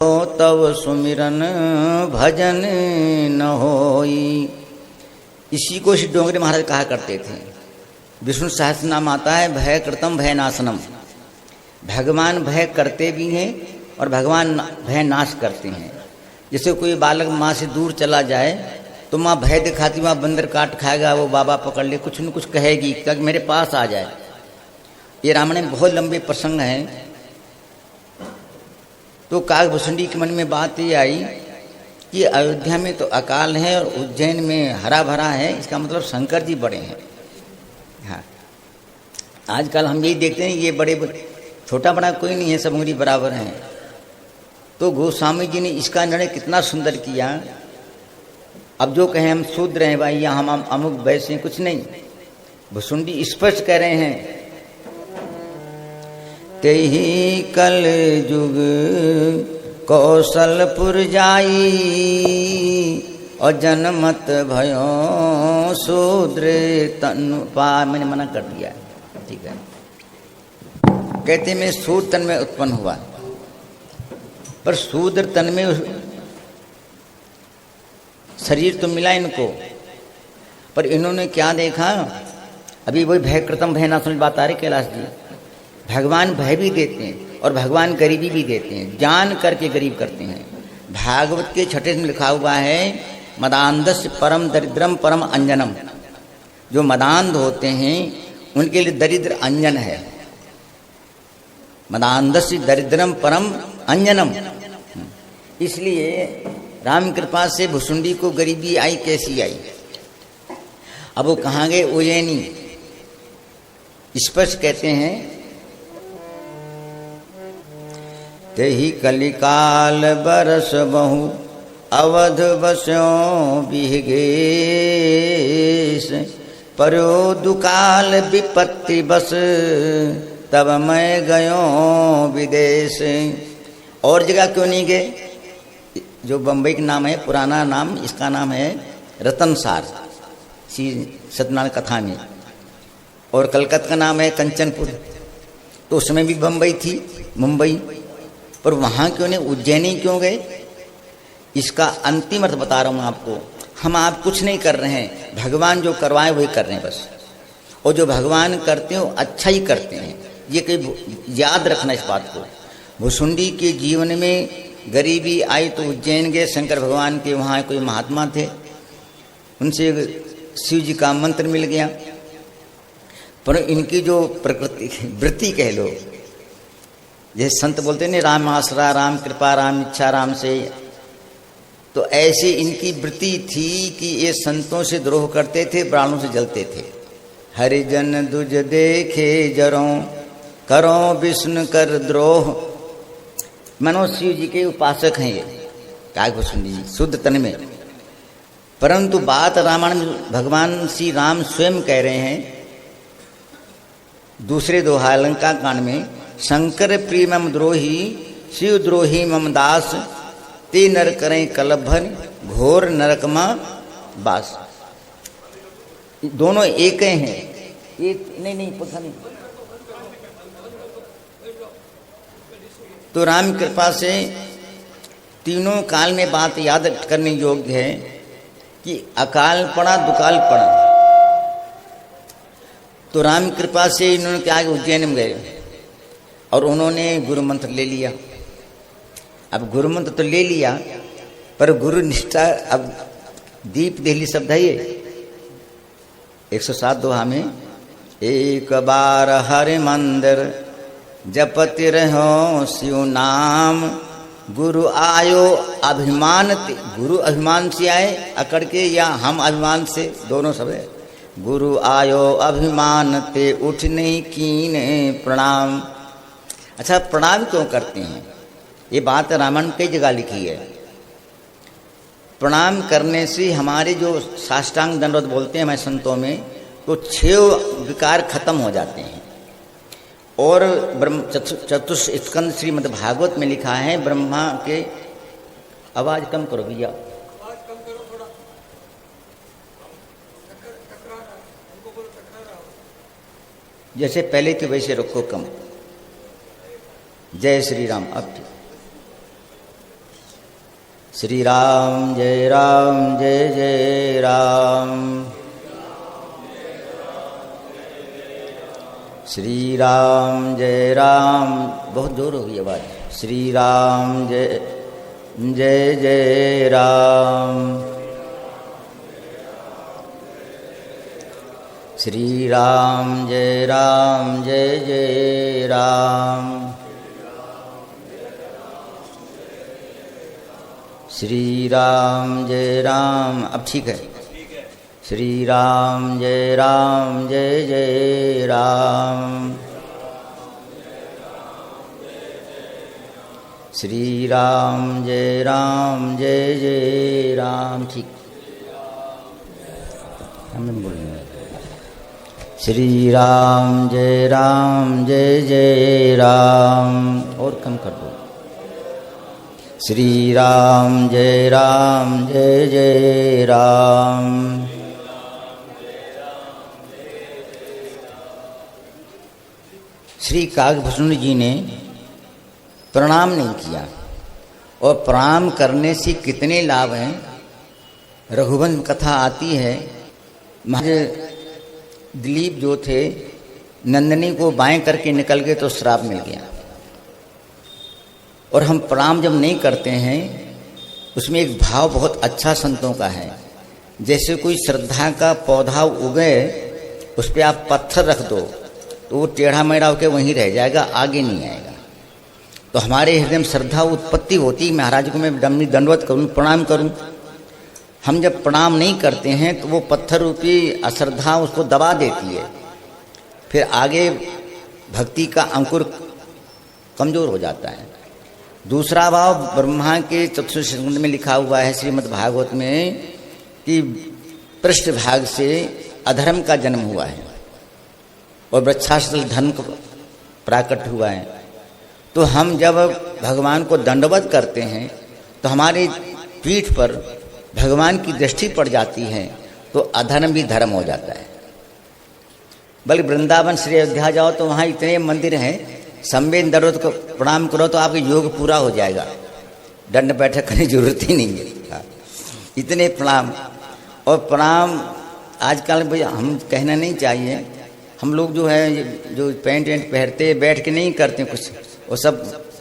तव सुमिरन भजन न होई। इसी को श्री डोंगरे महाराज कहा करते थे। विष्णु सहस्त्र नाम आता है भय कृतम भय नाशनम। भगवान भय करते भी हैं और भगवान भय नाश करते हैं। जैसे कोई बालक माँ से दूर चला जाए तो माँ भय दिखाती, वहाँ बंदर काट खाएगा, वो बाबा पकड़ ले, कुछ न कुछ कहेगी ताकि मेरे पास आ जाए। ये रामायण में बहुत लंबे प्रसंग हैं। तो काकभूषुंडी के मन में बात ये आई कि अयोध्या में तो अकाल है और उज्जैन में हरा भरा है, इसका मतलब शंकर जी बड़े हैं। हाँ, आजकल हम यही देखते हैं ये बड़े, छोटा बड़ा कोई नहीं है, सब उंगली बराबर हैं। तो गोस्वामी जी ने इसका निर्णय कितना सुंदर किया। अब जो कहें हम शूद्र हैं भाई या हम अमुक वैसे कुछ नहीं, भुसुंडी स्पष्ट कह रहे हैं तेहि कल जुग कौशलपुर जाई और जनमत भयो शूद्र तन पा। मैंने मना कर दिया, ठीक है। कहते मैं शूद्र तन में उत्पन्न हुआ, पर शूद्र तन में शरीर तो मिला इनको, पर इन्होंने क्या देखा। अभी वही भय कृतम भय नाशनम बात आ रही कैलाश जी। भगवान भय भी देते हैं और भगवान गरीबी भी देते हैं, जान करके गरीब करते हैं। भागवत के छठे में लिखा हुआ है मदांधस्य परम दरिद्रम परम अंजनम। जो मदांध होते हैं उनके लिए दरिद्र अंजन है। मदांधस्य दरिद्रम परम अंजनम। इसलिए राम कृपा से भुसुंडी को गरीबी आई। कैसी आई? अब वो कहाँ गए? उज्जैनी। स्पष्ट कहते हैं तेहि कलिकाल बरस बहु अवध बस्यों बिहगेश पर्यो दुकाल विपत्ति बस तब मैं गयो विदेश। और जगह क्यों नहीं गए? जो बम्बई का नाम है, पुराना नाम इसका नाम है रतनसार श्री सत्यनारायण कथा में, और कलकत्ता का नाम है कंचनपुर। तो उसमें भी बम्बई थी, मुंबई, पर वहाँ क्यों नहीं? उज्जैनी क्यों गए? इसका अंतिम अर्थ बता रहा हूँ आपको। हम आप कुछ नहीं कर रहे हैं, भगवान जो करवाए वही कर रहे हैं बस। और जो भगवान करते हैं वो अच्छा ही करते हैं, ये कहीं याद रखना इस बात को। भुसुंडी के जीवन में गरीबी आई तो उज्जैन गए, शंकर भगवान के वहाँ कोई महात्मा थे, उनसे शिव जी का मंत्र मिल गया। पर इनकी जो प्रकृति वृत्ति कह लो, जैसे संत बोलते हैं राम आसरा, राम कृपा, राम इच्छा, राम से, तो ऐसे इनकी वृत्ति थी कि ये संतों से द्रोह करते थे, प्राणों से जलते थे। हरिजन दुज देखे जरों करो विष्णु कर द्रोह। मनो शिव जी के उपासक हैं ये काकभूषुंडी जी, शुद्ध तन में। परंतु बात रामायण में भगवान श्री राम स्वयं कह रहे हैं दूसरे दोहा लंका कांड में, शंकर प्रिय मम द्रोही शिव द्रोही मम दास ते नर करें कलभन घोर नरकमा बास। दोनों एक हैं। ये नहीं पता नहीं। तो राम कृपा से तीनों काल में बात याद करने योग्य है कि अकाल पड़ा दुकाल पड़ा। तो राम कृपा से इन्होंने क्या उज्जैन में गए और उन्होंने गुरु मंत्र ले लिया। अब गुरु मंत्र तो ले लिया, पर गुरु निष्ठा, अब दीप देहली शब्द है ये 107 दोहा में, एक बार हरि मंदिर जपति रहो शिव नाम गुरु आयो अभिमान। गुरु अभिमान से आए अकड़ के, या हम अभिमान से, दोनों सब है। गुरु आयो अभिमान ते उठ नहीं कीने प्रणाम। अच्छा, प्रणाम क्यों करते हैं? ये बात रामायण कई जगह लिखी है। प्रणाम करने से हमारे जो साष्टांग दंडवत बोलते हैं हमारे संतों में, तो 6 विकार खत्म हो जाते हैं। और ब्रह्म चतुस्कंद श्रीमद् भागवत में लिखा है ब्रह्मा के, आवाज कम करो भैया, जैसे पहले थे वैसे रखो कम। जय श्री राम। अब श्री राम जय जय राम। श्री राम जय राम, बहुत जोर हो गई आवाज। श्री राम जय जय राम। श्री राम जय जय राम। श्री राम जय राम, अब ठीक है। श्री राम जय जय राम। श्री राम जय जय राम, ठीक हमने बोलना। श्री राम जय जय राम, और कम कर दो। श्री राम जय जय राम। श्री काकभूषण जी ने प्रणाम नहीं किया, और प्रणाम करने से कितने लाभ हैं। रघुवंश कथा आती है, महाराज दिलीप जो थे, नंदिनी को बाएं करके निकल गए तो श्राप मिल गया। और हम प्रणाम जब नहीं करते हैं, उसमें एक भाव बहुत अच्छा संतों का है। जैसे कोई श्रद्धा का पौधा उगे, उस पर आप पत्थर रख दो तो वो टेढ़ा मेढ़ा होकर वहीं रह जाएगा, आगे नहीं आएगा। तो हमारे हृदय में श्रद्धा उत्पत्ति होती, महाराज को मैं दंडवत करूं, प्रणाम करूं। हम जब प्रणाम नहीं करते हैं तो वो पत्थर रूपी अश्रद्धा उसको दबा देती है, फिर आगे भक्ति का अंकुर कमजोर हो जाता है। दूसरा भाव ब्रह्मा के चतुर्थ स्कंद में लिखा हुआ है श्रीमद् भागवत में कि पृष्ठ भाग से अधर्म का जन्म हुआ है और वृक्षास्थल धर्म का प्राकट हुआ है। तो हम जब भगवान को दंडवत करते हैं तो हमारी पीठ पर भगवान की दृष्टि पड़ जाती है, तो अधर्म भी धर्म हो जाता है। बल्कि वृंदावन श्री अयोध्या जाओ तो वहाँ इतने मंदिर हैं, संवेद दंडवत को प्रणाम करो तो आपका योग पूरा हो जाएगा, दंड बैठक करने की जरूरत ही नहीं है। इतने प्रणाम। और प्रणाम आजकल भाई हम कहना नहीं चाहिए, हम लोग जो है जो पैंट वैंट पहनते बैठ के नहीं करते कुछ, वो सब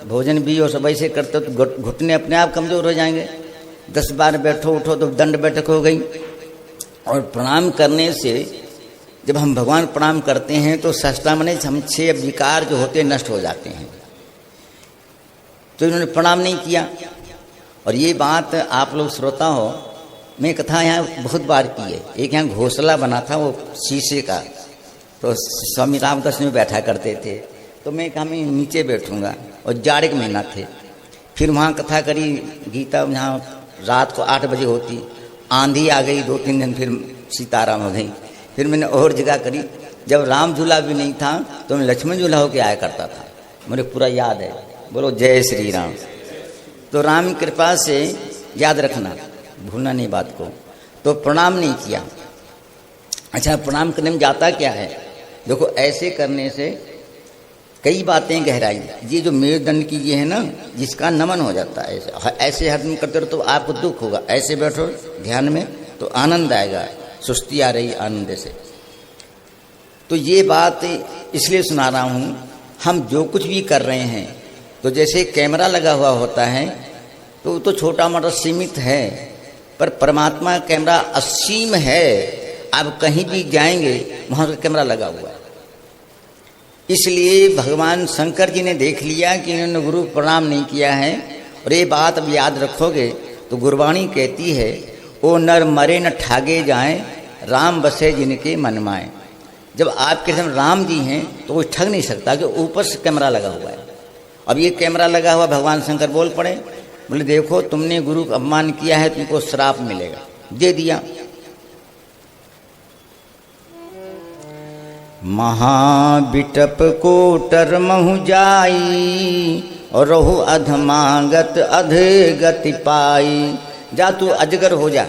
भोजन भी और सब ऐसे करते तो घुटने अपने आप कमज़ोर हो जाएंगे। 10 बार बैठो उठो तो दंड बैठक हो गई। और प्रणाम करने से जब हम भगवान प्रणाम करते हैं तो सष्टामने हम 6 विकार जो होते नष्ट हो जाते हैं। तो इन्होंने प्रणाम नहीं किया। और ये बात आप लोग श्रोता हो, मैं कथा यहाँ बहुत बार की है। एक यहाँ घोंसला बना था वो शीशे का, तो स्वामी रामदास में बैठा करते थे, तो मैं कहा मैं नीचे बैठूंगा, और जाड़े के महीना थे। फिर वहाँ कथा करी गीता, यहाँ रात को 8 बजे होती, आंधी आ गई 2-3 दिन, फिर सीताराम हो गई। फिर मैंने और जगह करी, जब राम झूला भी नहीं था तो मैं लक्ष्मण झूला होके आया करता था, मुझे पूरा याद है। बोलो जय श्री राम। तो राम कृपा से याद रखना, भूलना नहीं बात को। तो प्रणाम नहीं किया। अच्छा, प्रणाम करने में जाता क्या है? देखो, ऐसे करने से कई बातें गहराई। ये जो मेरुदंड की ये है ना, जिसका नमन हो जाता है, ऐसे हरदम करते रहो तो आपको दुख होगा। ऐसे बैठो ध्यान में तो आनंद आएगा, सुस्ती आ रही आनंद से। तो ये बात इसलिए सुना रहा हूँ, हम जो कुछ भी कर रहे हैं, तो जैसे कैमरा लगा हुआ होता है तो वो तो छोटा मोटा सीमित है, पर परमात्मा कैमरा असीम है। आप कहीं भी जाएंगे वहाँ का कैमरा लगा हुआ है। इसलिए भगवान शंकर जी ने देख लिया कि इन्होंने गुरु प्रणाम नहीं किया है। और ये बात अब याद रखोगे तो गुरबाणी कहती है, ओ नर मरे न ठागे जाएं, राम बसे जिनके मन माए। जब आपके सामने राम जी हैं तो कोई ठग नहीं सकता, कि ऊपर से कैमरा लगा हुआ है। अब ये कैमरा लगा हुआ, भगवान शंकर बोल पड़े, बोले देखो तुमने गुरु का अपमान किया है, तुमको श्राप मिलेगा। दे दिया। महाबिटप कोटर महु जाई, और रहु अधमागत अधगति पाई। जा तू अजगर हो जा।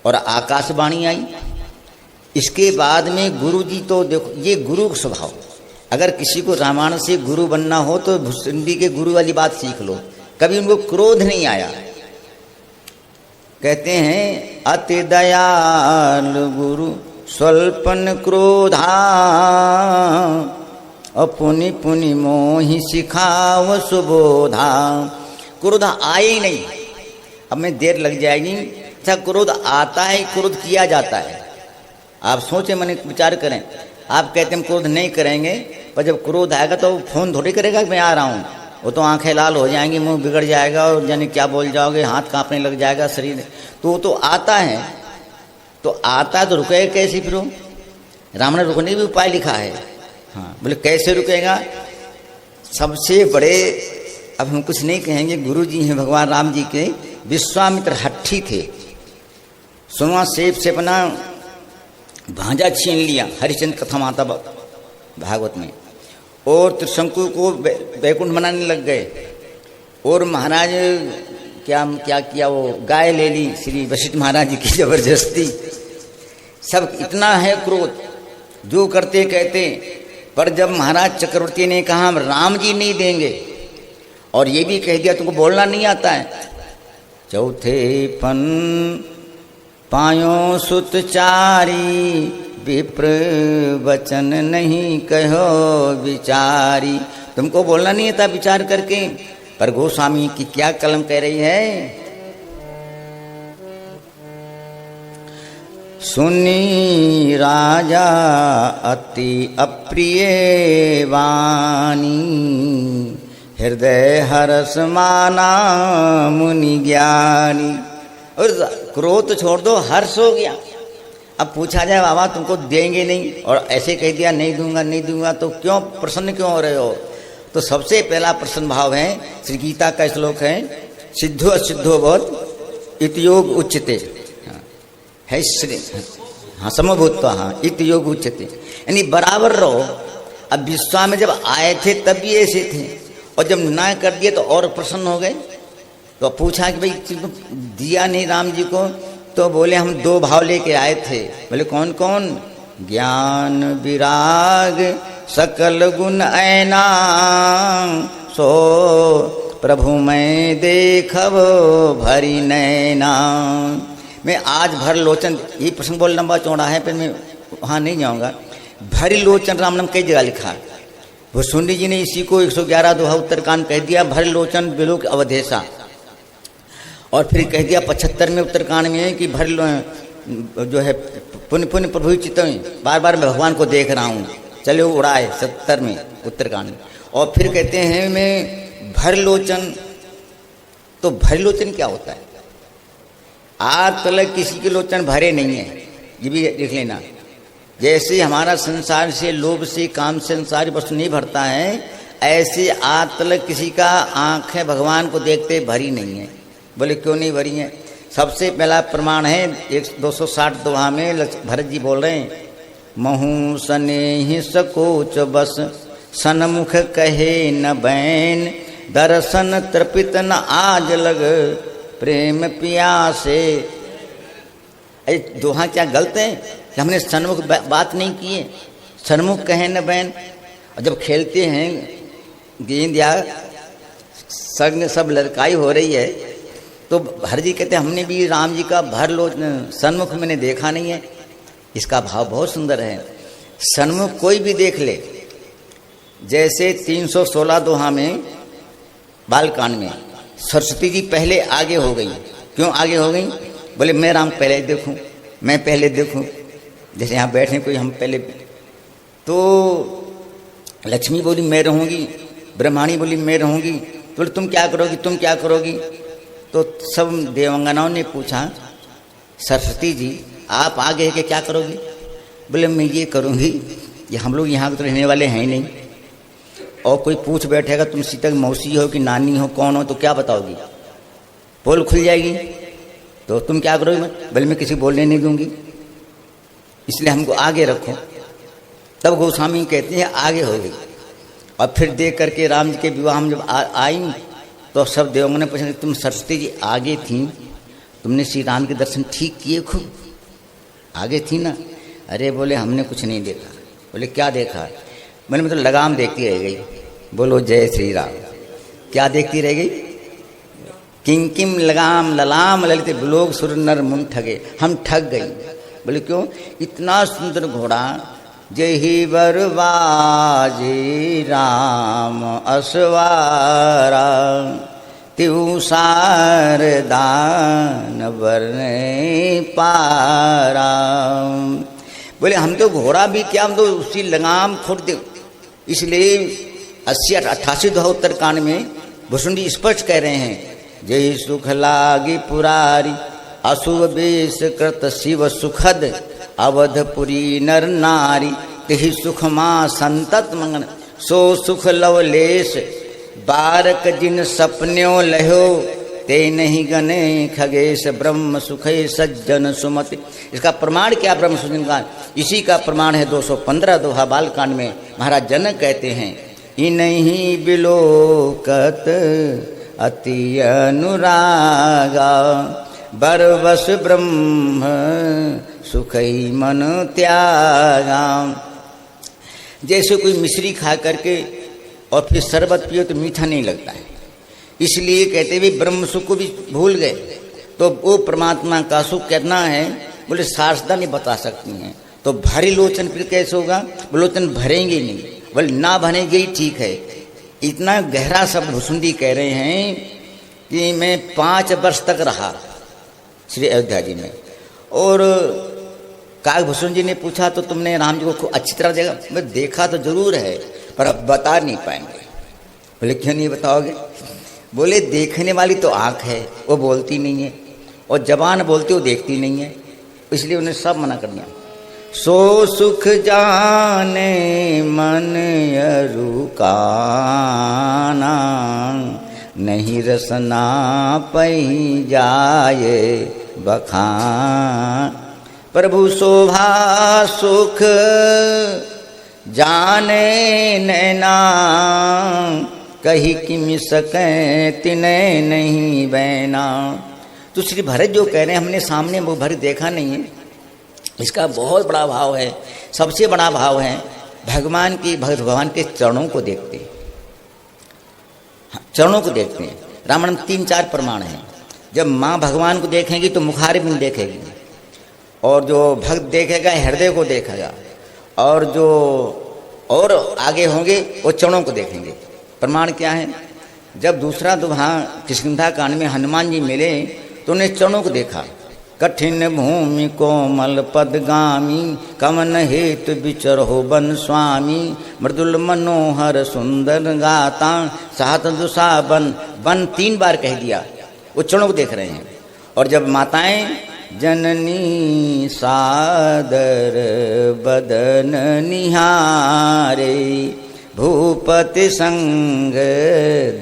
और आकाशवाणी आई। इसके बाद में गुरु जी, तो देखो ये गुरु का स्वभाव। अगर किसी को रामायण से गुरु बनना हो तो भुसंडी के गुरु वाली बात सीख लो। कभी उनको क्रोध नहीं आया, कहते हैं अति दयाल गुरु स्वल्पन क्रोधा, पुनि पुनि मोहि सिखाव सुबोधा। क्रोध आए ही नहीं, अब में देर लग जाएगी। अच्छा, क्रोध आता है, क्रोध किया जाता है। आप सोचे, मन विचार करें। आप कहते हैं क्रोध नहीं करेंगे, पर जब क्रोध आएगा तो फोन थोड़ी करेगा कि मैं आ रहा हूँ। वो तो आंखें लाल हो जाएंगी, मुंह बिगड़ जाएगा और यानी क्या बोल जाओगे, हाथ कांपने लग जाएगा, शरीर। तो आता है, तो आता है तो रुकेगा कैसे फिर? राम ने रुकने भी उपाय लिखा है। हाँ, बोले कैसे रुकेगा? सबसे बड़े, अब हम कुछ नहीं कहेंगे, गुरु जी हैं भगवान राम जी के, विश्वामित्र हट्ठी थे। सुनवा सेब से अपना भांजा छीन लिया, हरिश्चंद्र कथा माता भागवत में, और त्रिशंकु को बैकुंठ मनाने लग गए। और महाराज क्या क्या किया, वो गाय ले ली श्री वशिष्ठ महाराज जी की जबरदस्ती। सब इतना है क्रोध, जो करते कहते। पर जब महाराज चक्रवर्ती ने कहा हम राम जी नहीं देंगे, और ये भी कह दिया तुमको बोलना नहीं आता है, चौथे पन पायो सुतचारी, विप्र वचन नहीं कहो विचारी। तुमको बोलना नहीं आता विचार करके। पर गोस्वामी की क्या कलम कह रही है, सुनी राजा अति अप्रिय वाणी, हृदय हरस माना मुनि ज्ञानी। और क्रोध छोड़ दो, हर्ष हो गया। अब पूछा जाए बाबा तुमको देंगे नहीं, और ऐसे कह दिया नहीं दूंगा नहीं दूंगा, तो क्यों प्रसन्न क्यों हो रहे हो? तो सबसे पहला प्रसन्न भाव है, श्री गीता का श्लोक है, सिद्धो असिद्धो बहुत इत योग उच्यते है श्री, हाँ समभूत्वा, हाँ इत योग उच्यते, यानी बराबर रहो। अब विश्वामित्र जब आए थे तब भी ऐसे थे, और जब ना कर दिए तो और प्रसन्न हो गए। तो पूछा कि भाई दिया नहीं राम जी को, तो बोले हम दो भाव लेके आए थे। बोले कौन कौन? ज्ञान विराग सकल गुण ऐना, सो प्रभु मैं देखब भरी नैना। मैं आज भर लोचन, ये प्रसंग बहुत लंबा चौड़ा है, पर मैं वहाँ नहीं जाऊँगा। भरी लोचन राम नाम कई जगह लिखा। भुसुंडी जी ने इसी को 111 दोहा उत्तरकांड कह दिया, भरी लोचन बिलोक अवधेशा। और फिर कह दिया 75 में उत्तरकांड में कि भर जो है पुण्य पुण्य प्रभु चित्तम, बार बार मैं भगवान को देख रहा हूँ, चले उड़ाए 70 में उत्तरकांड में। और फिर कहते हैं मैं भर लोचन, तो भर लोचन क्या होता है? आज तक किसी के लोचन भरे नहीं है, ये भी देख लेना। जैसे हमारा संसार से लोभ से काम से संसारी वस्तु नहीं भरता है, ऐसे आज तक किसी का आंखें भगवान को देखते भरी नहीं है। बोले क्यों नहीं भरी है? सबसे पहला प्रमाण है 260 दोहा में भरत जी बोल रहे हैं, महू सनेहि सकोच बस, सनमुख कहे न बैन, दर्शन तृपित न आज लग, प्रेम प्यासे। अरे दोहा क्या गलत है कि हमने सन्मुख बात नहीं की है? सन्मुख कहे न बैन। और जब खेलते हैं गेंद या संग सब लड़काई हो रही है, तो भर जी कहते हैं हमने भी राम जी का भर लो सन्मुख मैंने देखा नहीं है। इसका भाव बहुत सुंदर है। सन्मुख कोई भी देख ले, जैसे 316 दोहा में बालकांड में सरस्वती जी पहले आगे हो गई। क्यों आगे हो गई? बोले मैं राम पहले देखूं, मैं पहले देखूं। जैसे यहाँ बैठे कोई हम पहले, तो लक्ष्मी बोली मैं रहूँगी, ब्रह्माणी बोली मैं रहूँगी। बोले तुम क्या करोगी, तुम क्या करोगी? तो सब देवंगनाओं ने पूछा सरस्वती जी आप आगे है कि क्या करोगी? बोले मैं ये करूँगी, ये हम लोग यहाँ तो रहने वाले हैं ही नहीं, और कोई पूछ बैठेगा तुम सीता की मौसी हो कि नानी हो, कौन हो, तो क्या बताओगी? पोल खुल जाएगी। तो तुम क्या करोगे? बोले मैं किसी बोलने नहीं दूंगी, इसलिए हमको आगे रखो। तब गोस्वामी कहते हैं आगे हो गई। और फिर देख करके राम जी के विवाह में जब आई, तो सब देवों ने पूछा तुम सरस्वती जी आगे थी, तुमने श्री राम के दर्शन ठीक किए, खूब आगे थी ना? अरे बोले हमने कुछ नहीं देखा। बोले क्या देखा? मैंने मतलब लगाम देखती रह गई। बोलो जय श्री राम। क्या देखती रह गई? किं किम लगाम ललाम ललित लोग सुर नर मुन ठगे, हम ठग गई। बोले क्यों? इतना सुंदर घोड़ा, जही बरबाजी राम असवारा, त्यू सार दान बरने पारा। बोले हम तो घोड़ा भी क्या, हम तो उसी लगाम खोट दे। इसलिए 80-88 दोहा उत्तर कांड में भुसुंडी स्पष्ट कह रहे हैं, जय सुख लागी पुरारी अशुभ बेश कृत शिव सुखद, अवधपुरी नर नारी तिहि सुख माँ संतत मंगन, सो सुख लवलेश बारक जिन सपन्यों लहो, ते नहीं गने खगेश ब्रह्म सुखे सज्जन सुमति। इसका प्रमाण क्या ब्रह्म सुजन का? इसी का प्रमाण है 215 दोहा बालकांड में। महाराज जनक कहते हैं, इन्हीं बिलोकत अति अनुरागा, बरबस ब्रह्म सुखई मन त्यागा। जैसे कोई मिश्री खा करके और फिर शरबत पियो तो मीठा नहीं लगता है, इसलिए कहते भी ब्रह्म सुख को भी भूल गए। तो वो परमात्मा का सुख कितना है? बोले शारदा नहीं बता सकती हैं। तो भरी लोचन फिर कैसे होगा? लोचन भरेंगे नहीं, बोले ना भरेंगे ही ठीक है। इतना गहरा शब्द भुसुंडी कह रहे हैं कि मैं 5 वर्ष तक रहा श्री अयोध्या जी में, और काकभूषण जी ने पूछा तो तुमने राम जी को अच्छी तरह देखा? मैं देखा तो जरूर है पर अब बता नहीं पाएंगे। बोले क्यों नहीं बताओगे? बोले देखने वाली तो आँख है, वो बोलती नहीं है, और जबान बोलती वो देखती नहीं है, इसलिए उन्हें सब मना कर दिया। सो सुख जाने मन अरुकाना, नहीं रसना पई जाए बखान, प्रभु शोभा सुख जाने नैना, कही किम सके तिने नहीं बैना। तो श्री भरत जो कह रहे हैं, हमने सामने वो भरत देखा नहीं है, इसका बहुत बड़ा भाव है। सबसे बड़ा भाव है भगवान की, भगवान के चरणों को देखते हैं, चरणों को देखते हैं। रामायण में 3-4 प्रमाण हैं। जब माँ भगवान को देखेंगी तो मुखारबिंद देखेगी, और जो भक्त देखेगा हृदय को देखेगा, और जो और आगे होंगे वो चरणों को देखेंगे। प्रमाण क्या है? जब दूसरा दोहा किष्किंधा कांड में हनुमान जी मिले तो उन्हें चरणों को देखा। कठिन भूमि कोमल पदगामी, कमन हेतु विचर हो बन स्वामी, मृदुल मनोहर सुंदर गाता, सात दुसा बन। बन 3 बार कह दिया, वो चरणों को देख रहे हैं। और जब माताएं जननी सादर बदन निहारे, भूपति संग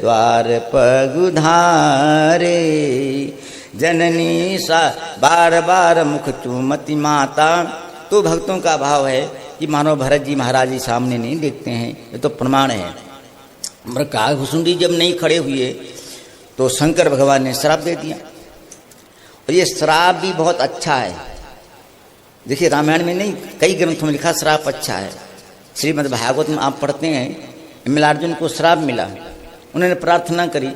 द्वार पगुधारे, जननी सा बार बार मुख चूमती माता। तो भक्तों का भाव है कि मानो भरत जी महाराज जी सामने नहीं देखते हैं, ये तो प्रमाण है। मगर काकभूषण जब नहीं खड़े हुए तो शंकर भगवान ने श्राप दे दिया, और ये श्राप भी बहुत अच्छा है। देखिए रामायण में नहीं, कई ग्रंथों में लिखा श्राप अच्छा है। श्रीमद् भागवत में आप पढ़ते हैं, मिलार्जुन को श्राप मिला, उन्होंने प्रार्थना करी,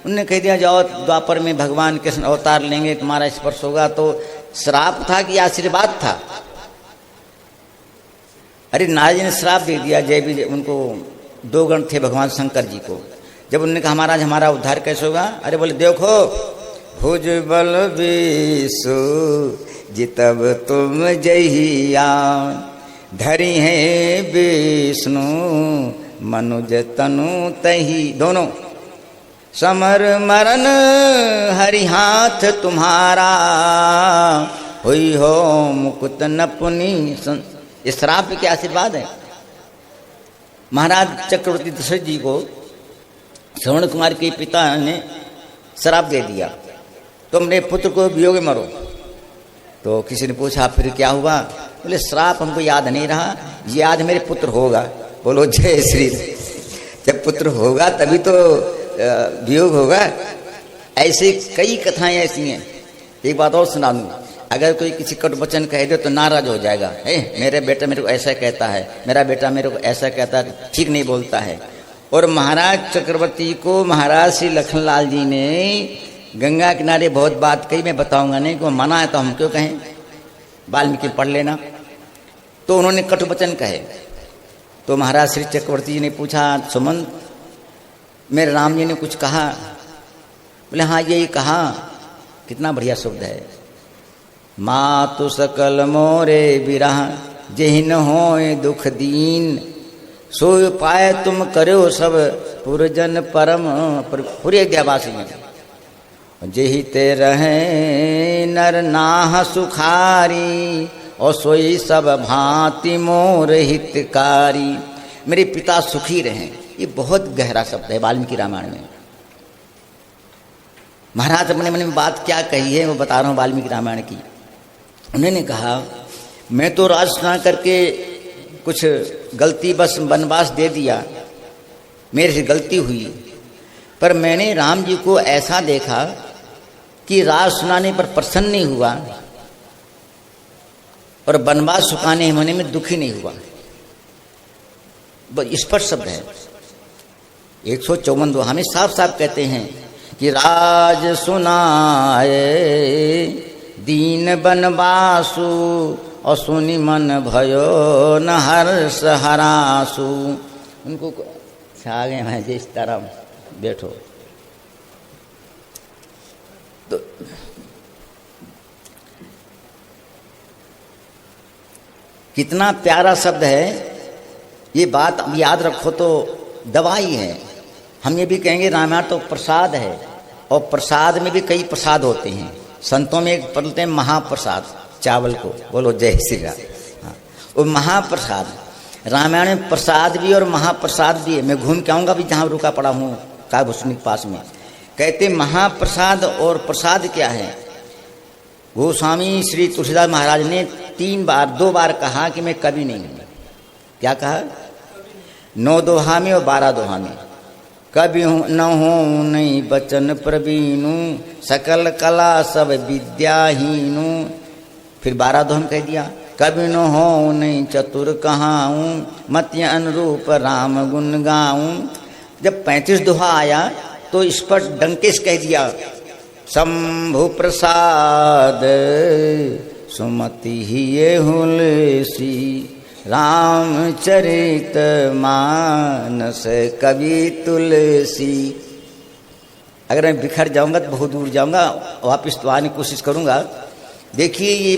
उन्होंने कह दिया जाओ द्वापर में भगवान कृष्ण अवतार लेंगे, तुम्हारा स्पर्श होगा। तो श्राप था कि आशीर्वाद था? अरे नारद जी ने श्राप दे दिया। जय विजय, उनको 2 गण थे भगवान शंकर जी को। जब उन्होंने कहा महाराज हमारा उद्धार कैसे होगा? अरे बोले देखो, भुज बल विषु जितब तुम जहिया, धरी है विष्णु मनुज तनु तही। दोनों समर मरण हरि हाथ तुम्हारा, हुई हो मुकुत नपुनी। ये श्राप के आशीर्वाद है। महाराज चक्रवर्ती दशरथ जी को श्रवण कुमार के पिता ने श्राप दे दिया, तुम अपने पुत्र को वियोग में मरो। तो किसी ने पूछा फिर क्या हुआ? बोले श्राप हमको याद नहीं रहा, याद मेरे पुत्र होगा। बोलो जय श्री। जब पुत्र होगा तभी तो वियोग होगा। ऐसे कई कथाएं ऐसी हैं। एक बात और सुना दूँ, अगर कोई किसी कटु वचन कह दे तो नाराज हो जाएगा, मेरे बेटा मेरे को ऐसा कहता है, मेरा बेटा मेरे को ऐसा कहता है, ठीक नहीं बोलता है। और महाराज चक्रवर्ती को महाराज श्री लखनलाल जी ने गंगा किनारे बहुत बात कही, मैं बताऊंगा नहीं कि वो मना है तो हम क्यों कहें, वाल्मीकि पढ़ लेना। तो उन्होंने कटु वचन कहे। तो महाराज श्री चक्रवर्ती जी ने पूछा, सुमंत मेरे राम जी ने कुछ कहा? बोले हाँ यही कहा। कितना बढ़िया शब्द है, मातु सकल मोरे बिरह जेहिन होए दुख दीन, सोय पाए तुम करो सब पुरजन परम। पूरे अज्ञावासी में जेहि ते रहे नर नाह सुखारी, और सोई सब भांति मोर हितकारी। मेरे पिता सुखी रहें, ये बहुत गहरा शब्द है वाल्मीकि रामायण में। महाराज अपने मन में बात क्या कही है वो बता रहा हूँ वाल्मीकि रामायण की। उन्होंने कहा मैं तो राजस्नान करके कुछ गलती बस वनवास दे दिया, मेरे से गलती हुई, पर मैंने राम जी को ऐसा देखा कि राज सुनाने पर प्रसन्न नहीं हुआ और वनवास सुखाने होने में दुखी नहीं हुआ। स्पष्ट शब्द है। 154 दोहा में साफ साफ कहते हैं कि राज सुनाए दीन बनवासु, और सुनि मन भयो न हर्ष हरासु। उनको आ गए हैं जिस तरह बैठो। तो कितना प्यारा शब्द है ये, बात अब याद रखो तो दवाई है। हम ये भी कहेंगे रामायण तो प्रसाद है, और प्रसाद में भी कई प्रसाद होते हैं। संतों में एक बोलते हैं महाप्रसाद, चावल को बोलो जय श्री राम। हाँ, वो महाप्रसाद। रामायण में प्रसाद भी और महाप्रसाद भी है। मैं घूम के आऊँगा भी जहाँ रुका पड़ा हूँ काभूषणी के पास में। कहते महाप्रसाद और प्रसाद क्या है। गोस्वामी श्री तुलसीदास महाराज ने 2 बार कहा कि मैं कवि नहीं हूँ। क्या कहा? 9 दोहा में और 12 दोहा में। कवि न हूँ नहीं बचन प्रवीणु, सकल कला सब विद्याहीनु। फिर 12 दोहा में कह दिया कवि न हो नहीं चतुर कहाऊँ, मत अनुरूप राम गुण गाऊँ। जब 35 दोहा आया तो इस पर डंकेश कह दिया शंभु प्रसाद सुमति ही ये हुलसी, रामचरित मानस कवि तुलसी। अगर मैं बिखर जाऊंगा तो बहुत दूर जाऊंगा, वापस तो आने की कोशिश करूंगा। देखिए ये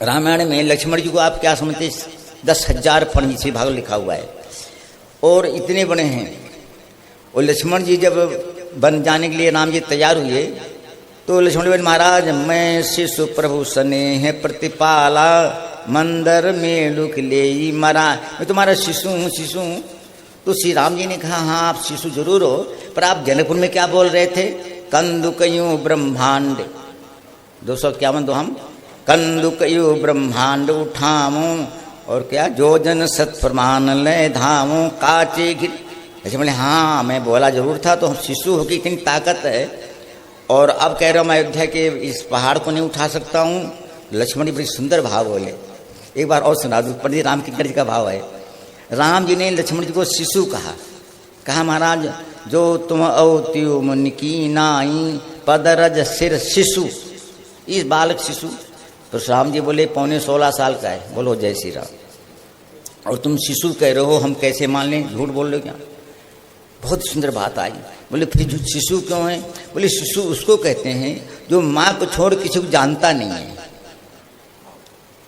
रामायण में लक्ष्मण जी को आप क्या समझते, 10,000 फण से भाग लिखा हुआ है और इतने बड़े हैं। और लक्ष्मण जी जब बन जाने के लिए राम जी तैयार हुए तो लक्ष्मण बोले महाराज मैं शिशु प्रभु स्नेह प्रतिपाला, मंदर में लुक ले मरा। मैं तुम्हारा शिशु हूँ, शिशु हूँ। तो श्री राम जी ने कहा हाँ आप शिशु जरूर हो, पर आप जनकपुर में क्या बोल रहे थे? कंदुकयु ब्रह्मांड 251 तो हम कंदुकयु ब्रह्मांड उठामो, और क्या जोजन सत प्रमाण ले धामो काचे गिर। ऐसे बोले हाँ मैं बोला जरूर था, तो शिशु हो की इतनी ताकत है। और अब कह रहा हूँ मैं अयोध्या के इस पहाड़ को नहीं उठा सकता हूँ। लक्ष्मण जी बड़ी सुंदर भाव बोले। एक बार और सुना दूँ, पंडित राम किंकर जी का भाव है। राम जी ने लक्ष्मण जी को शिशु कहा महाराज जो तुम अवत्यु मुनि की नाई, पदरज सिर शिशु। इस बालक शिशु तो राम जी बोले 15-16 साल का है। बोलो जय श्री राम। और तुम शिशु कह रहे हो, हम कैसे मान लें? झूठ बोल रहे हो क्या? बहुत सुंदर बात आई। बोले फिर शिशु क्यों है? बोले शिशु उसको कहते हैं जो माँ को छोड़ किसी को जानता नहीं है।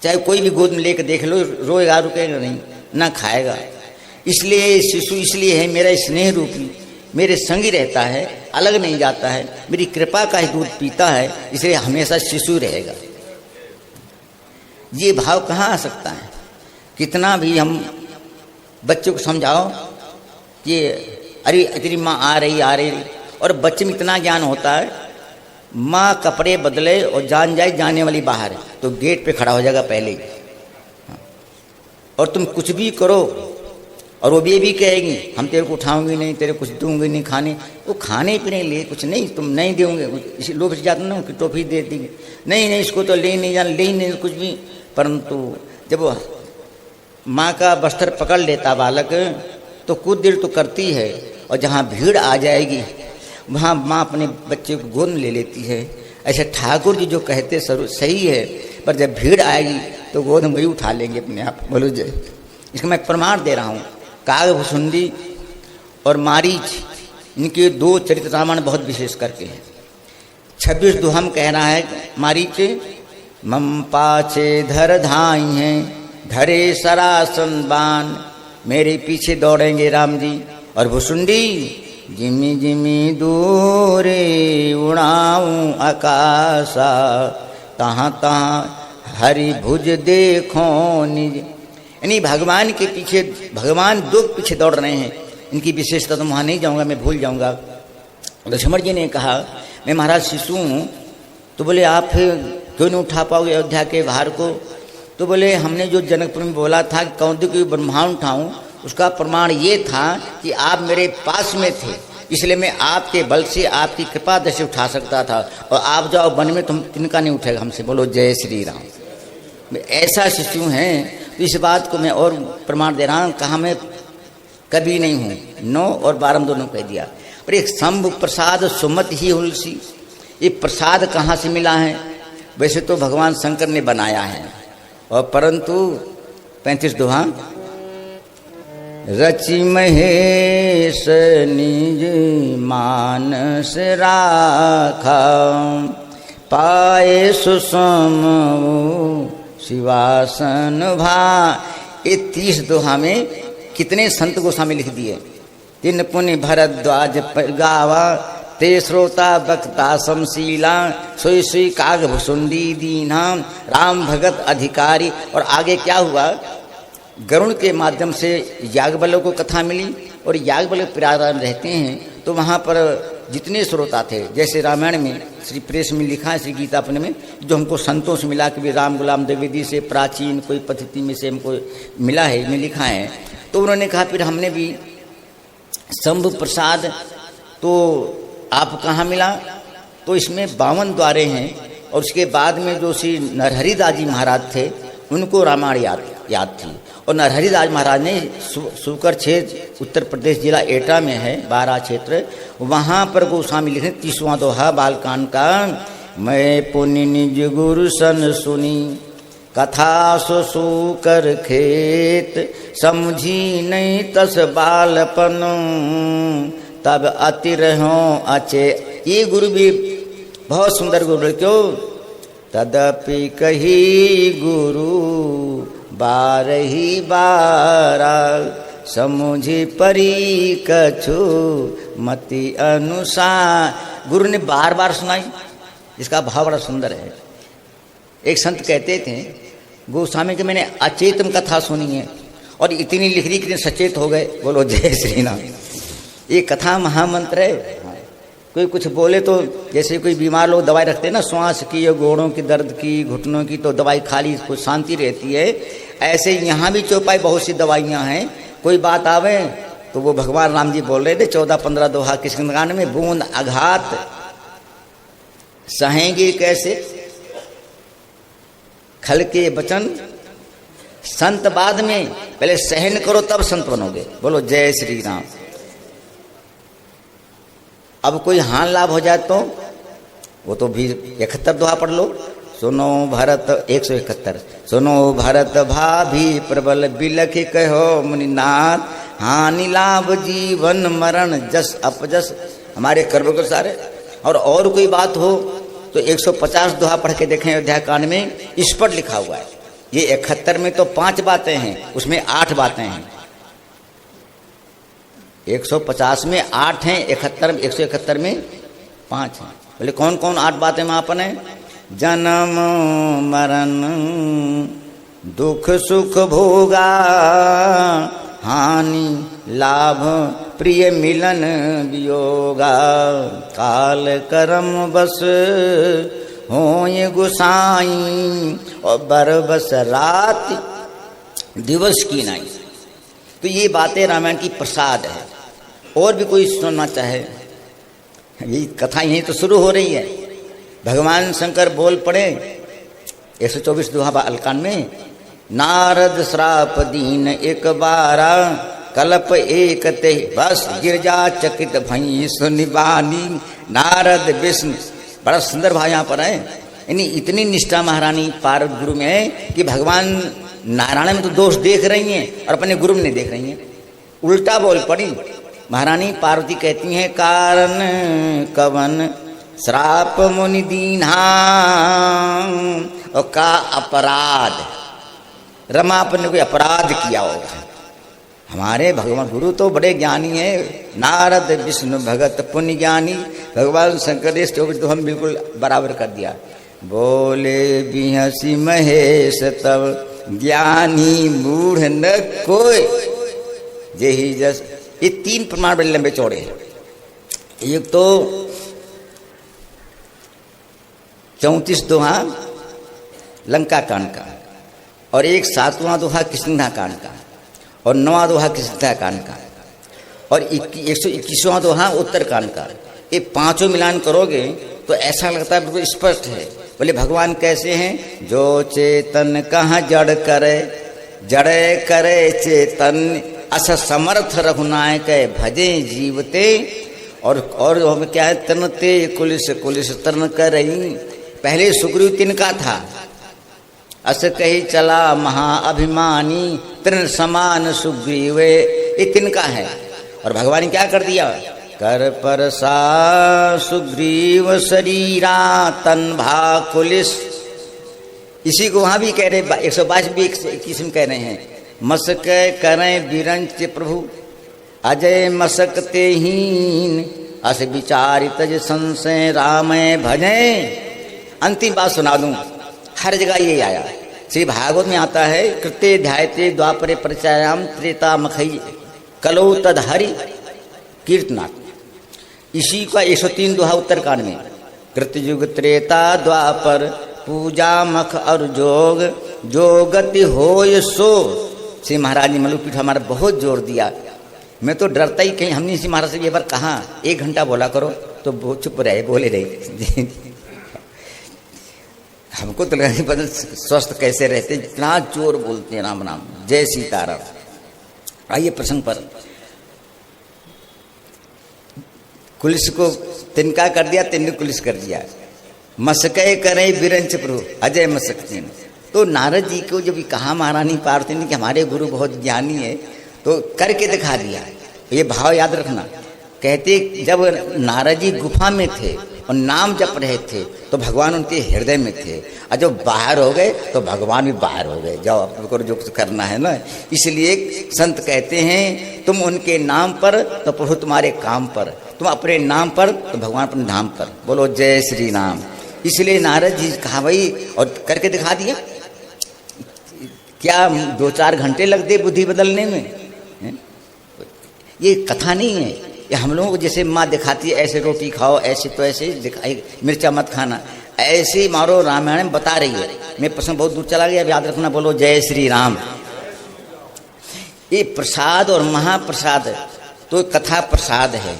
चाहे कोई भी गोद में लेकर देख लो, रोएगा रुकेगा नहीं, ना खाएगा। इसलिए शिशु इसलिए है मेरा स्नेह रूपी, मेरे संग ही रहता है, अलग नहीं जाता है, मेरी कृपा का ही दूध पीता है, इसलिए हमेशा शिशु रहेगा। ये भाव कहाँ आ सकता है? कितना भी हम बच्चों को समझाओ कि अरे तेरी माँ आ रही, और बच्चे में इतना ज्ञान होता है, माँ कपड़े बदले और जान जाए जाने वाली बाहर है तो गेट पे खड़ा हो जाएगा पहले ही। और तुम कुछ भी करो और वो भी कहेगी हम तेरे को उठाऊंगी नहीं, तेरे कुछ दूंगी नहीं खाने। वो खाने पीने लिए कुछ नहीं, तुम नहीं दोगे, इसी लोग जाते ना कि टोपी दे देंगे, नहीं इसको तो ले नहीं जाना, ले नहीं कुछ भी। परंतु जब माँ का बस्तर पकड़ लेता बालक तो कुछ देर तो करती है, और जहाँ भीड़ आ जाएगी वहाँ माँ अपने बच्चे को गोद में ले लेती है। ऐसे ठाकुर जी जो कहते सही है, पर जब भीड़ आएगी तो गोद में ही उठा लेंगे अपने आप। बोलो जय। इसका मैं प्रमाण दे रहा हूँ। कागभुसुंडी और मारीच, इनके दो चरित्र रामायण बहुत विशेष करके हैं। 26 दोहा में कह रहा है मारीच, मम पाछे धर धाई हैं, धरे सरासन बान, मेरे पीछे दौड़ेंगे राम जी। और भुसुंडी, जिमी जिमी दूरे उड़ाऊं आकाशा, तहाँ तहाँ हरि भुज देखो निज। यानी भगवान के पीछे, भगवान दो पीछे दौड़ रहे हैं। इनकी विशेषता तो वहाँ नहीं जाऊँगा, मैं भूल जाऊँगा। लक्ष्मण जी ने कहा मैं महाराज शिशु हूँ, तो बोले आप क्यों नहीं उठा पाओगे अयोध्या के भार को? तो बोले हमने जो जनकपुर में बोला था कि कौंदी की ब्रह्मांड उठाऊँ, उसका प्रमाण ये था कि आप मेरे पास में थे, इसलिए मैं आपके बल से, आपकी कृपा दृष्टि उठा सकता था। और आप जाओ वन में, तुम तिनका नहीं उठेगा हमसे। बोलो जय श्री राम। ऐसा शिशु हैं, तो इस बात को मैं और प्रमाण दे रहा हूँ। कहाँ मैं कभी नहीं हूँ, 9 और 12 दोनों कह दिया। पर एक शंभु प्रसाद सुमत ही हुलसी, ये प्रसाद कहाँ से मिला है? वैसे तो भगवान शंकर ने बनाया है, और परंतु 35 दोहा, रचि महेश निज मानस राखा, पाए सुषम शिवासन भा। ये 30 दोहा में कितने संत गोस्वामी लिख दिए। तिन पुनि भरद्वाज गावा, ते श्रोता बक्ता समशीला, सोई सोई कागभुसुंडी दीना, राम भगत अधिकारी। और आगे क्या हुआ? गरुण के माध्यम से याज्ञवल्क्य को कथा मिली, और याज्ञवल्क्य प्रयागराज में रहते हैं, तो वहाँ पर जितने श्रोता थे, जैसे रामायण में श्री प्रेस में लिखा है, श्री गीता अपने में जो हमको संतों से मिला कि राम गुलाम द्विवेदी से प्राचीन कोई पद्धति में से हमको मिला है, में लिखा है। तो उन्होंने कहा फिर हमने भी शंभु प्रसाद तो आप कहाँ मिला? तो इसमें 52 द्वारे हैं, और उसके बाद में जो श्री नरहरिदास जी महाराज थे, उनको रामायण याद थी। और नरहरिदास महाराज ने सुकर क्षेत्र, उत्तर प्रदेश जिला एटा में है, 12 क्षेत्र, वहाँ पर गोस्वामी लिखे 30वां दोहा बालकांड का, मैं पुनि निज गुरु सन सुनी, कथा सुकर खेत, समझी नहीं तस बालपन, तब अति रहो अचे। ये गुरु भी बहुत सुंदर गुरु, क्यों? तदपि कही गुरु बारही बारा, समुझी परी कछु मति अनुसार। गुरु ने बार बार सुनाई। इसका भाव बड़ा सुंदर है। एक संत कहते थे गोस्वामी के मैंने अचेतन कथा सुनी है, और इतनी लिख दी कि सचेत हो गए। बोलो जय श्री राम। ये कथा महामंत्र है। कोई कुछ बोले तो, जैसे कोई बीमार लोग दवाई रखते हैं ना, श्वास की या घोड़ों की दर्द की, घुटनों की, तो दवाई खा ली कुछ शांति रहती है। ऐसे यहाँ भी चौपाई बहुत सी दवाइयाँ हैं। कोई बात आवे तो वो भगवान राम जी बोल रहे थे 14-15 दोहा किष्किंधाकांड में, बूंद आघात सहेंगे कैसे, खल के वचन संत बाद में, पहले सहन करो तब संत बनोगे। बोलो जय श्री राम। अब कोई हान लाभ हो जाए तो वो तो भी 71 दोहा पढ़ लो। सुनो भरत 171, सुनो भरत भाभी प्रबल बिलख कहो मुनिनाथ, हानि लाभ जीवन मरण जस अपजस। हमारे कर्म को सारे। और कोई बात हो तो 150 दोहा पढ़ के देखें अयोध्या कांड में, इस पर लिखा हुआ है। ये 71 में तो 5 बातें हैं, उसमें 8 बातें हैं। 150 में 8 हैं, 171 में 5 हैं। बोले कौन कौन 8 बातें वहाँ पर हैं? जन्म मरण दुख सुख भोगा, हानि लाभ प्रिय मिलन वियोगा, काल कर्म बस होय गुसाई, और बरबस रात दिवस की नाई। तो ये बातें रामायण की प्रसाद है। और भी कोई सुनना चाहे, ये कथा यहीं तो शुरू हो रही है। भगवान शंकर बोल पड़े 124 दोहा बालकांड में, नारद श्राप दीन एक बारा, कल्प एक ते बस गिरजा चकित भई सुनिबानी नारद विष्णु। बड़ा सुंदर भाव यहाँ पर है। यानी इतनी निष्ठा महारानी पार्वती गुरु में है कि भगवान नारायण में तो दोष देख रही हैं और अपने गुरु में नहीं देख रही हैं, उल्टा बोल पड़ी। महारानी पार्वती कहती हैं कारण कवन श्राप मुनि दीन्हा और का अपराध, रमापन ने कोई अपराध किया होगा। हमारे भगवान गुरु तो बड़े ज्ञानी हैं, नारद विष्णु भगत पुण्य ज्ञानी। भगवान शंकर तो हम बिल्कुल बराबर कर दिया। बोले बिहसी महेश तब ज्ञानी मूढ़ न कोई जेहि जस। ये तीन प्रमाण बड़े लंबे चौड़े हैं। एक तो 34 दोहा लंका कांड का, और एक 7वां दोहा किष्किंधा कांड का, और 9वां दोहा किष्किंधा कांड का, और 121वां दोहा उत्तर कांड का। ये पांचों मिलान करोगे तो ऐसा लगता है बिल्कुल स्पष्ट है। बोले भगवान कैसे हैं? जो चेतन कहाँ जड़ करे, जड़े करे चेतन, अस समर्थ रघुनायक भजे जीवते। और हमें क्या है? तनते कुलिस कुलिस तन करई। पहले सुग्रीव तिनका था, अस कही चला महाअभिमानी, तृण समान सुग्रीव, ये तिनका है। और भगवान ने क्या कर दिया? कर परसा सुग्रीव शरीरा तन भा कुलिस। इसी को वहां भी कह रहे, 122 भी 21 में कह रहे हैं, मसक करें विरंच प्रभु अजय मसकते हीन, अस विचारित संशय राम भजे। अंतिम बात सुना दूं, हर जगह ये आया। श्री भागवत में आता है, कृत्य ध्यायते द्वापरे प्रचायाम त्रेता मखई कलो तद हरि कीर्तनाथ। इसी का 103 दोहा उत्तरकांड में, कृतयुग त्रेता द्वापर पूजा मख और जोग, जो गति होय सो। श्री महाराज ने मलुपीठ हमारा बहुत जोर दिया। मैं तो डरता ही, कहीं हमने श्री महाराज से ये बार कहा 1 घंटा बोला करो, तो वो चुप रहे, बोले रहे। हमको तो नहीं पता स्वस्थ कैसे रहते, इतना जोर बोलते हैं राम राम जय सीताराम। आइए प्रसंग पर। कुलिस को तिनका कर दिया, तिन कुलिस कर दिया। मसके करें विरंच प्रभु अजय मसकतीन। तो नारद जी को जब कहा महारानी पार्वती ने कि हमारे गुरु बहुत ज्ञानी है, तो करके दिखा दिया। ये भाव याद रखना। कहते जब नारद जी गुफा में थे और नाम जप रहे थे तो भगवान उनके हृदय में थे, और जब बाहर हो गए तो भगवान भी बाहर हो गए। जाओ आपको जो कुछ करना है ना। इसलिए संत कहते हैं, तुम उनके नाम पर तो प्रभु तुम्हारे काम पर, तुम अपने नाम पर तो भगवान अपने धाम पर। बोलो जय श्री राम। इसलिए नारद जी कहा भाई, और करके दिखा दिया। क्या 2-4 घंटे लगते बुद्धि बदलने में? ये कथा नहीं है, ये हम लोगों को जैसे माँ दिखाती है, ऐसे रोटी खाओ, ऐसे तो ऐसे दिखाई, मिर्चा मत खाना, ऐसे मारो। रामायण में बता रही है। मैं प्रसंग बहुत दूर चला गया, अब याद रखना। बोलो जय श्री राम। ये प्रसाद और महाप्रसाद तो कथा प्रसाद है,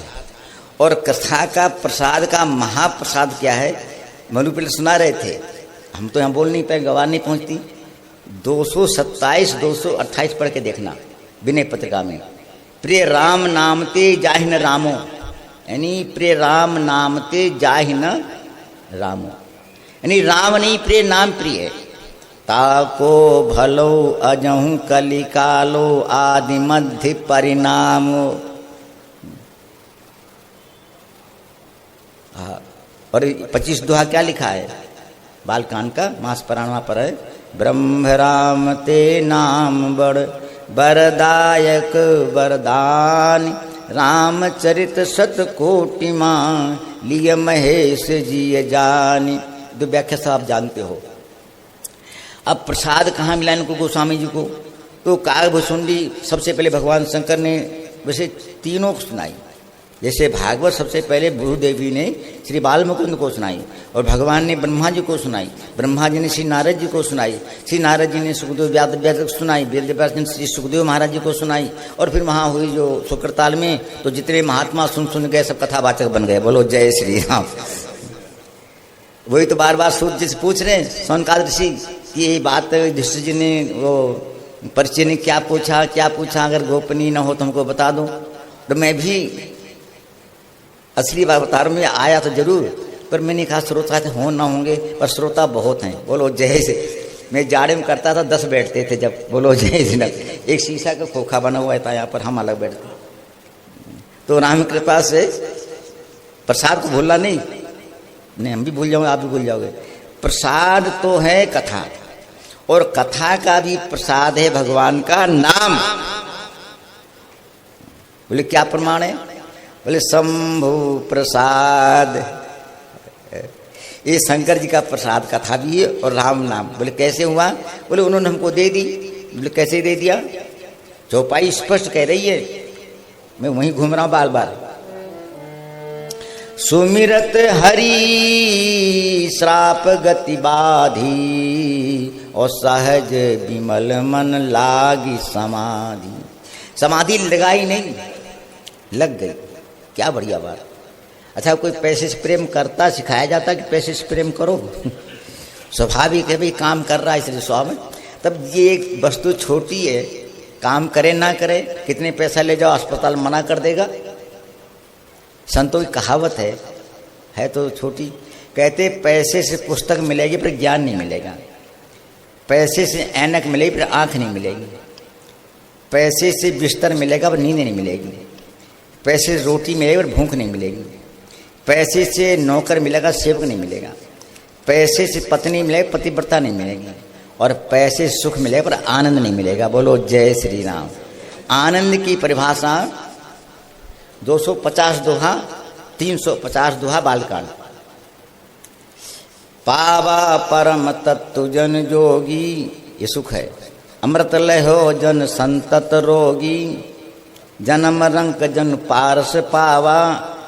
और कथा का प्रसाद का महाप्रसाद क्या है? मनु पहले सुना रहे थे, हम तो यहाँ बोल नहीं पाए, गवाह नहीं पहुँचती। 227 228 पढ़ के देखना विनय पत्रिका में। प्रिय राम नामते जाहिन रामो, यानी प्रिय राम नामते जाहिन रामो, यानी राम नहीं प्रिय, नाम प्रिय। ताको भलो अजहू कलिकालो आदि मध्य परिणामो। और 25 दोहा क्या लिखा है? बालकांड का मास पुराणवा पर है। ब्रह्म राम ते नाम बड़ वरदायक वरदान, रामचरित सत कोटि मां लिय महेश जी जानी। दो व्याख्या सब आप जानते हो। अब प्रसाद कहाँ मिला इनको गोस्वामी जी को? तो कागभूषुंडी सबसे पहले भगवान शंकर ने वैसे तीनों को सुनाई। जैसे भागवत सबसे पहले भूदेवी ने श्री बालमुकुंद को सुनाई, और भगवान ने ब्रह्मा जी को सुनाई, ब्रह्मा जी ने श्री नारद जी को सुनाई, श्री नारद जी ने सुखदेव व्यास को सुनाई, वेदव्यास ने श्री सुखदेव महाराज जी को सुनाई, और फिर वहाँ हुई जो शुक्रताल में तो जितने महात्मा सुन गए सब कथावाचक बन गए। बोलो जय श्री राम। वही तो बार बार सूर्य जी से पूछ रहे हैं सौनकाद ऋषि कि ये बात युधिष्ठिर जी ने वो परिचय ने क्या पूछा, अगर गोपनीय न हो तो हमको बता दो। तो मैं भी असली बात बता रहा हूँ, मैं आया तो जरूर, पर मैंने कहा श्रोता तो हो ना होंगे, पर श्रोता बहुत हैं। बोलो जय से। मैं जाड़े में करता था 10 बैठते थे जब, बोलो जय से। एक शीशा का खोखा बना हुआ था यहाँ पर, हम अलग बैठते। तो राम कृपा से प्रसाद को भूलना नहीं, हम भी भूल जाओगे, आप भी भूल जाओगे। प्रसाद तो है कथा, और कथा का भी प्रसाद है भगवान का नाम। बोले क्या प्रमाण है? बोले शंभु प्रसाद, ये शंकर जी का प्रसाद कथा भी है और राम नाम। बोले कैसे हुआ? बोले उन्होंने हमको दे दी। बोले कैसे दे दिया? चौपाई स्पष्ट कह रही है, मैं वहीं घूम रहा हूं बार बार। सुमिरत हरि श्राप गति बाधी, और सहज विमल मन लागी समाधि। समाधि लगाई नहीं, लग गई। क्या बढ़िया बात। अच्छा, कोई पैसे से प्रेम करता, सिखाया जाता कि पैसे से प्रेम करो? स्वाभाविक है भाई, काम कर रहा है इसलिए स्वाभाविक। तब ये एक वस्तु छोटी है, काम करे ना करे, कितने पैसा ले जाओ अस्पताल मना कर देगा। संतों की कहावत है तो छोटी। कहते पैसे से पुस्तक मिलेगी पर ज्ञान नहीं मिलेगा, पैसे से ऐनक मिलेगी पर आंख नहीं मिलेगी, पैसे से बिस्तर मिलेगा पर नींद नहीं मिलेगी, पैसे से रोटी मिलेगी पर भूख नहीं मिलेगी, पैसे से नौकर मिलेगा सेवक नहीं मिलेगा, पैसे से पत्नी मिलेगी पतिव्रता नहीं मिलेगी, और पैसे से सुख मिलेगा पर आनंद नहीं मिलेगा। बोलो जय श्री राम। आनंद की परिभाषा 250 दोहा, 350 दोहा बालकांड। पावा परम तत्व जन जोगी, ये सुख है। अमृत लय हो जन संतत रोगी, जन्म रंक जन पारस पावा,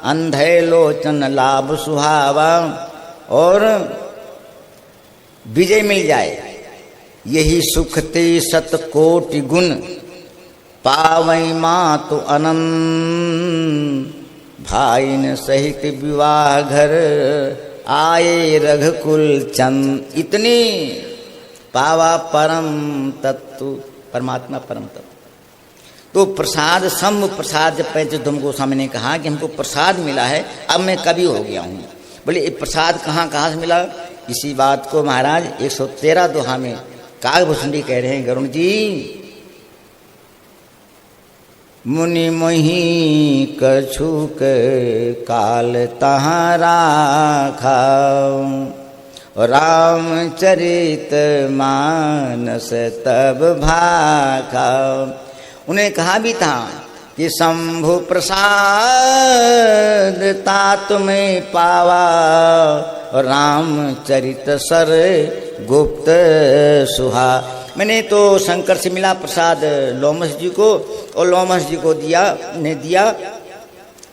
अंधे लोचन लाभ सुहावा। और विजय मिल जाए यही सुख ते सत कोटि गुण, पावई मातु अनंत, भाई न सहित विवाह घर, आए रघुकुल चंद। इतनी पावा परम तत्व, परमात्मा परम तत्व। तो प्रसाद, सम प्रसाद, जब पैसे तुमको गोस्वामी ने कहा कि हमको प्रसाद मिला है, अब मैं कवि हो गया हूँ। बोले ये प्रसाद कहाँ से मिला? इसी बात को महाराज 113 दोहा में कागभूषणी कह रहे हैं, गरुण जी। मुनि मोहि कछुक काल तहाँ राखा, रामचरित मानस तब भाखा। उन्हें कहा भी था कि शंभु प्रसाद तात में पावा, रामचरित सर गुप्त सुहा। मैंने तो शंकर से मिला प्रसाद लोमस जी को, और लोमस जी को दिया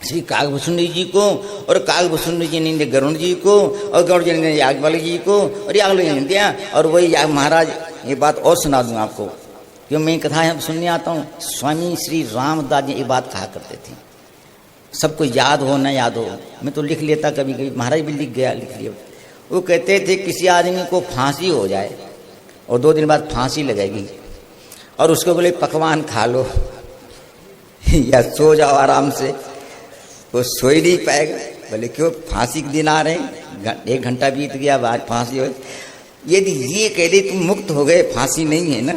श्री कागभूषणी जी को, और कागभूषणी जी ने गरुण जी को, और गरुण जी ने याज्ञवल्क्य जी को, और याज्ञवल्क्य जी ने दिया। और वही महाराज ये बात और सुना दूँ आपको, क्यों मैं कथा सुनने आता हूँ। स्वामी श्री रामदास जी ये बात कहा करते थे, सबको याद हो ना याद हो, मैं तो लिख लेता कभी कभी, महाराज भी लिख लिया। वो कहते थे किसी आदमी को फांसी हो जाए और 2 दिन बाद फांसी लगेगी, और उसको बोले पकवान खा लो या सो जाओ आराम से, वो सो ही नहीं पाएगा। बोले क्यों? फांसी के दिन आ रहे हैं, 1 घंटा बीत गया, बाद फांसी हो। यदि ये कह दे तुम मुक्त हो गए, फांसी नहीं है ना,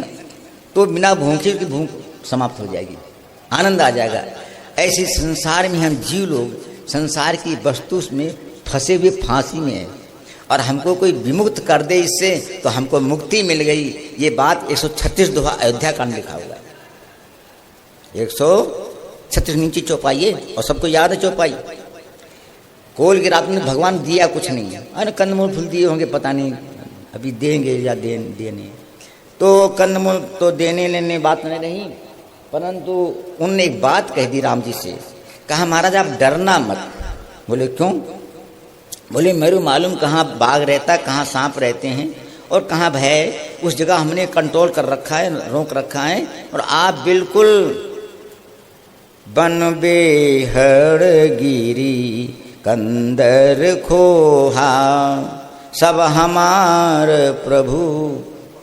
तो बिना भूखे की भूख समाप्त हो जाएगी, आनंद आ जाएगा। ऐसे संसार में हम जीव लोग संसार की वस्तु में फंसे हुए फांसी में है, और हमको कोई विमुक्त कर दे इससे तो हमको मुक्ति मिल गई। ये बात 136 दोहा अयोध्या कांड लिखा हुआ है, 136 नीचे चौपाई है, और सबको याद है चौपाई। कोल की रात में भगवान दिया कुछ नहीं है, अरे कंदमूल फूल दिए होंगे पता नहीं, अभी देंगे या देने। तो कंदमूल तो देने लेने बात नहीं रही, परंतु उनने एक बात कह दी राम जी से, कहा महाराज आप डरना मत। बोले क्यों? बोले मेरे मालूम कहाँ बाघ रहता, कहाँ सांप रहते हैं, और कहाँ भय, उस जगह हमने कंट्रोल कर रखा है, रोक रखा है। और आप बिल्कुल बन बेहड़ गिरी कंदर खोहा, सब हमार प्रभु